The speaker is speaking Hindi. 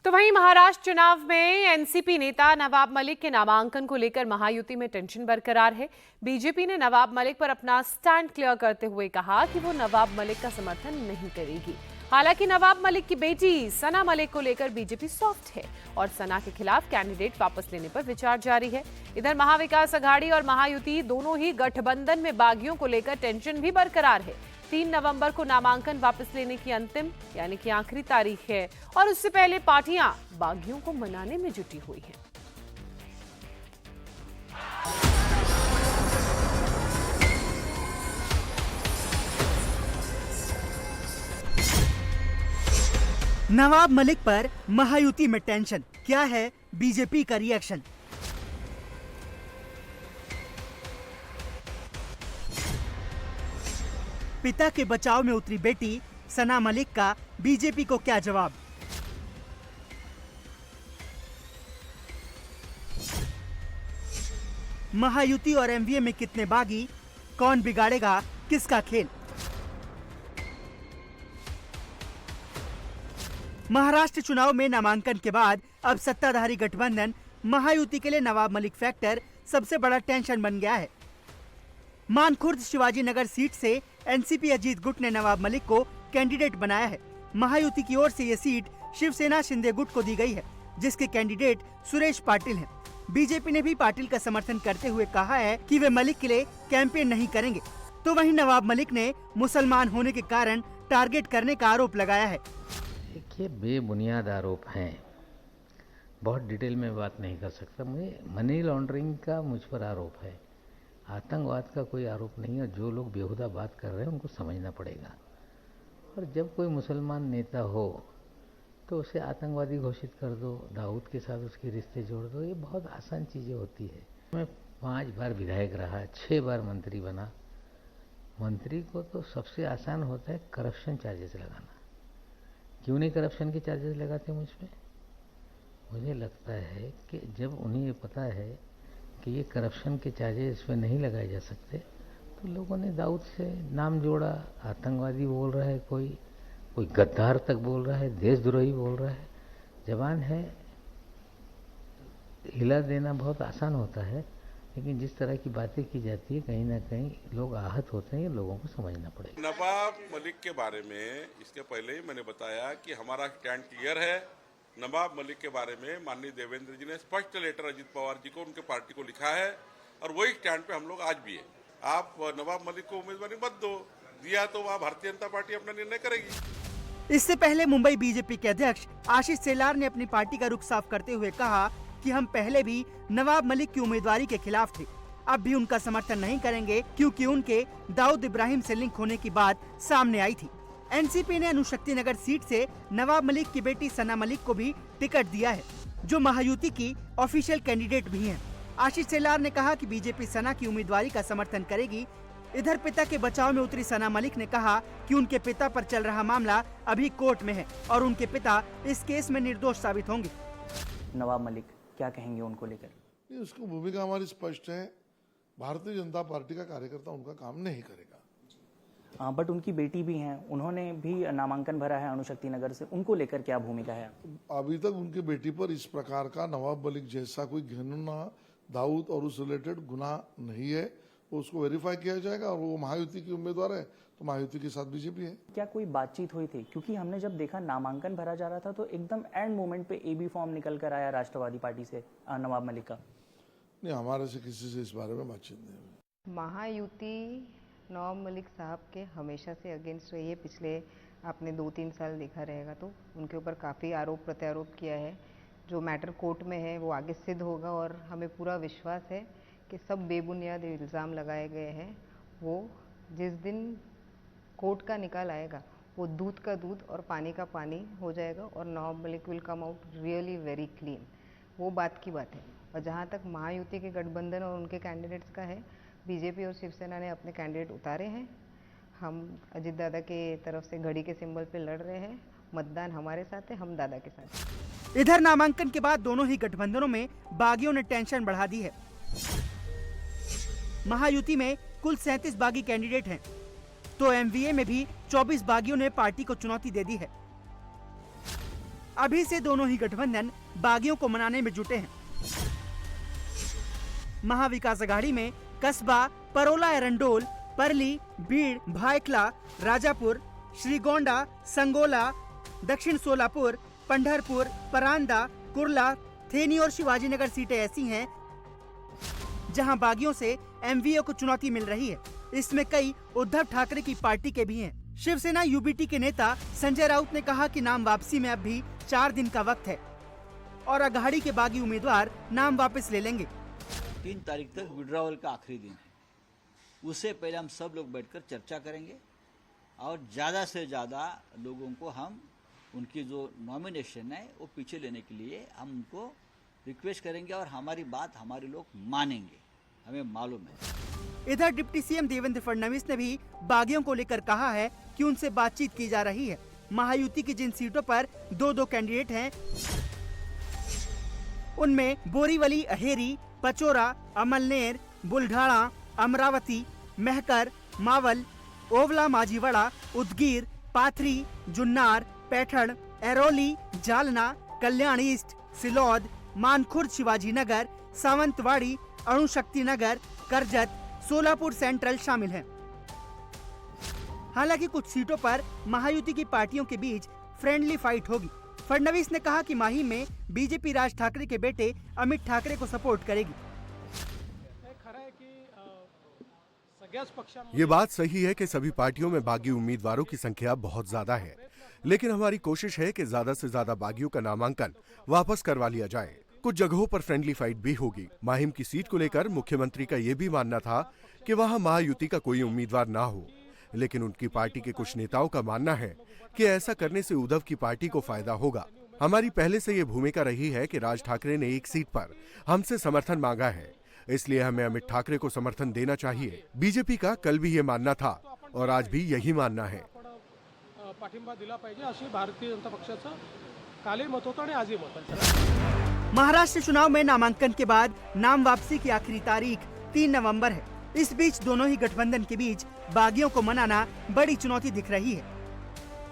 तो वहीं महाराष्ट्र चुनाव में एनसीपी नेता नवाब मलिक के नामांकन को लेकर महायुति में टेंशन बरकरार है। बीजेपी ने नवाब मलिक पर अपना स्टैंड क्लियर करते हुए कहा कि वो नवाब मलिक का समर्थन नहीं करेगी। हालांकि नवाब मलिक की बेटी सना मलिक को लेकर बीजेपी सॉफ्ट है और सना के खिलाफ कैंडिडेट वापस लेने पर विचार जारी है। इधर महाविकास अघाड़ी और महायुति दोनों ही गठबंधन में बागियों को लेकर टेंशन भी बरकरार है। 3 नवंबर को नामांकन वापस लेने की अंतिम यानी कि आखिरी तारीख है और उससे पहले पार्टियां बागियों को मनाने में जुटी हुई हैं। नवाब मलिक पर महायुति में टेंशन, क्या है बीजेपी का रिएक्शन? पिता के बचाव में उतरी बेटी सना मलिक का बीजेपी को क्या जवाब? महायुति और एमवीए में कितने बागी, कौन बिगाड़ेगा किसका खेल? महाराष्ट्र चुनाव में नामांकन के बाद अब सत्ताधारी गठबंधन महायुति के लिए नवाब मलिक फैक्टर सबसे बड़ा टेंशन बन गया है। मानखुर्द शिवाजी नगर सीट से एनसीपी अजीत गुट ने नवाब मलिक को कैंडिडेट बनाया है। महायुति की ओर से ये सीट शिवसेना शिंदे गुट को दी गई है, जिसके कैंडिडेट सुरेश पाटिल हैं। बीजेपी ने भी पाटिल का समर्थन करते हुए कहा है कि वे मलिक के लिए कैंपेन नहीं करेंगे। तो वहीं नवाब मलिक ने मुसलमान होने के कारण टारगेट करने का आरोप लगाया है। देखिए, बेबुनियाद आरोप हैं, बहुत डिटेल में बात नहीं कर सकता। मुझे मनी लॉन्ड्रिंग का मुझ पर आरोप है, आतंकवाद का कोई आरोप नहीं है। जो लोग बेहुदा बात कर रहे हैं उनको समझना पड़ेगा। और जब कोई मुसलमान नेता हो तो उसे आतंकवादी घोषित कर दो, दाऊद के साथ उसके रिश्ते जोड़ दो, ये बहुत आसान चीज़ें होती है। मैं 5 बार विधायक रहा, 6 बार मंत्री बना। मंत्री को तो सबसे आसान होता है करप्शन चार्जेस लगाना। क्यों नहीं करप्शन के चार्जेस लगाते मुझ पे? मुझे लगता है कि जब उन्हें ये पता है कि ये करप्शन के चार्जेस इस पर नहीं लगाए जा सकते, तो लोगों ने दाऊद से नाम जोड़ा। आतंकवादी बोल रहा है, कोई गद्दार तक बोल रहा है, देशद्रोही बोल रहा है। जबान है, हिला देना बहुत आसान होता है, लेकिन जिस तरह की बातें की जाती है कहीं ना कहीं लोग आहत होते हैं। ये लोगों को समझना पड़ेगा। नवाब मलिक के बारे में इसके पहले ही मैंने बताया कि हमारा स्टैंड क्लियर है। नवाब मलिक के बारे में माननीय देवेंद्र जी ने स्पष्ट लेटर अजीत पवार जी को, उनके पार्टी को लिखा है और वही स्टैंड पे हम लोग आज भी है। आप नवाब मलिक को उम्मीदवारी मत दो, दिया तो वहाँ भारतीय जनता पार्टी अपना निर्णय करेगी। इससे पहले मुंबई बीजेपी के अध्यक्ष आशीष सेलार ने अपनी पार्टी का रुख साफ करते हुए कहा कि हम पहले भी नवाब मलिक की उम्मीदवारी के खिलाफ थे, अब भी उनका समर्थन नहीं करेंगे, क्योंकि उनके दाऊद इब्राहिम से लिंक होने की बात सामने आई थी। एनसीपी ने अनुशक्ति नगर सीट से नवाब मलिक की बेटी सना मलिक को भी टिकट दिया है, जो महायुति की ऑफिशियल कैंडिडेट भी हैं। आशीष सेलार ने कहा कि बीजेपी सना की उम्मीदवारी का समर्थन करेगी। इधर पिता के बचाव में उतरी सना मलिक ने कहा कि उनके पिता पर चल रहा मामला अभी कोर्ट में है और उनके पिता इस केस में निर्दोष साबित होंगे। नवाब मलिक क्या कहेंगे उनको लेकर? उसकी भूमिका हमारी स्पष्ट है। भारतीय जनता पार्टी का कार्यकर्ता उनका काम नहीं करेगा। बट उनकी बेटी भी हैं, उन्होंने भी नामांकन भरा है अनुशक्ति नगर से, उनको लेकर क्या भूमिका है? अभी तक उनकी बेटी पर इस प्रकार का नवाब मलिक जैसा कोई घिनौना दाऊद और उस रिलेटेड गुनाह नहीं है। उसको वेरीफाई किया जाएगा और वो महायुति की उम्मीदवार है, तो महायुति के साथ बीजेपी है। क्या कोई बातचीत हुई थी? क्योंकि हमने जब देखा नामांकन भरा जा रहा था तो एकदम एंड मोमेंट पे एबी फॉर्म निकल कर आया राष्ट्रवादी पार्टी से नवाब मलिक का। नहीं, हमारे से किसी से इस बारे में बातचीत नहीं हुई। महायुति नवाब मलिक साहब के हमेशा से अगेंस्ट रही है। पिछले आपने 2-3 साल देखा रहेगा तो उनके ऊपर काफ़ी आरोप प्रत्यारोप किया है। जो मैटर कोर्ट में है वो आगे सिद्ध होगा और हमें पूरा विश्वास है कि सब बेबुनियाद इल्ज़ाम लगाए गए हैं। वो जिस दिन कोर्ट का निकाल आएगा वो दूध का दूध और पानी का पानी हो जाएगा और Nawab Malik will come out really very clean. वो बात की बात है। और जहाँ तक महायुति के गठबंधन और उनके कैंडिडेट्स का है, बीजेपी और शिवसेना ने अपने कैंडिडेट उतारे हैं। हम अजीत दादा के तरफ से घड़ी के सिंबल पे लड़ रहे हैं। मतदान हमारे साथ है, हम दादा के साथ। इधर नामांकन के बाद दोनों ही गठबंधनों में बागियों ने टेंशन बढ़ा दी है। महायुति में कुल 37 बागी कैंडिडेट हैं, तो एमवीए में भी 24 बागियों ने पार्टी को चुनौती दे दी है। अभी से दोनों ही गठबंधन बागियों को मनाने में जुटे हैं। महाविकास अघाड़ी में कस्बा, परोला, एरंडोल, परली, बीड़, भायखला, राजापुर, श्रीगोंडा, संगोला, दक्षिण सोलापुर, पंढरपुर, परांदा, कुर्ला, थेनी और शिवाजीनगर सीटें ऐसी हैं जहां बागियों से एमवीओ को चुनौती मिल रही है। इसमें कई उद्धव ठाकरे की पार्टी के भी हैं। शिवसेना यूबीटी के नेता संजय राउत ने कहा कि नाम वापसी में अब भी 4 दिन का वक्त है और अघाड़ी के बागी उम्मीदवार नाम वापस ले लेंगे। 3 तारीख तक विड्रॉवल का आखिरी दिन है। उससे पहले हम सब लोग बैठकर चर्चा करेंगे और ज़्यादा से ज़्यादा लोगों को हम उनकी जो नॉमिनेशन है वो पीछे लेने के लिए हम उनको रिक्वेस्ट करेंगे और हमारी बात हमारे लोग मानेंगे, हमें मालूम है। इधर डिप्टी सीएम देवेंद्र फडणवीस ने भी बागियों को लेकर कहा है कि उनसे बातचीत की जा रही है। महायुति की जिन सीटों पर 2-2 कैंडिडेट हैं, उनमें बोरीवली, अहेरी, पचोरा, अमलनेर, बुल्ढाणा, अमरावती, महकर, मावल, ओवला, माझीवाड़ा, उदगीर, पाथरी, जुन्नार, पैठण, एरोली, जालना, कल्याण ईस्ट, सिलौद, मानखुर्द, शिवाजीनगर, सावंतवाड़ी, अणुशक्ति नगर, करजत, सोलापुर सेंट्रल शामिल हैं। हालांकि कुछ सीटों पर महायुति की पार्टियों के बीच फ्रेंडली फाइट होगी। फडणवीस ने कहा कि माही में बीजेपी राज ठाकरे के बेटे अमित ठाकरे को सपोर्ट करेगी। ये बात सही है कि सभी पार्टियों में बागी उम्मीदवारों की संख्या बहुत ज्यादा है, लेकिन हमारी कोशिश है कि ज्यादा से ज्यादा बागियों का नामांकन वापस करवा लिया जाए। कुछ जगहों पर फ्रेंडली फाइट भी होगी। माहिम की सीट को लेकर मुख्यमंत्री का ये भी मानना था कि वहां महायुति का कोई उम्मीदवार ना हो, लेकिन उनकी पार्टी के कुछ नेताओं का मानना है कि ऐसा करने से उद्धव की पार्टी को फायदा होगा। हमारी पहले से ये भूमिका रही है कि राज ठाकरे ने एक सीट पर हमसे समर्थन मांगा है, इसलिए हमें अमित ठाकरे को समर्थन देना चाहिए। बीजेपी का कल भी ये मानना था और आज भी यही मानना है। पाठिंबा दिला पाहिजे अशी भारतीय जनता पक्षाचं कालही मत होतं आणि आजही मत आहे। महाराष्ट्र चुनाव में नामांकन के बाद नाम वापसी की आखिरी तारीख 3 नवंबर है। इस बीच दोनों ही गठबंधन के बीच बागियों को मनाना बड़ी चुनौती दिख रही है।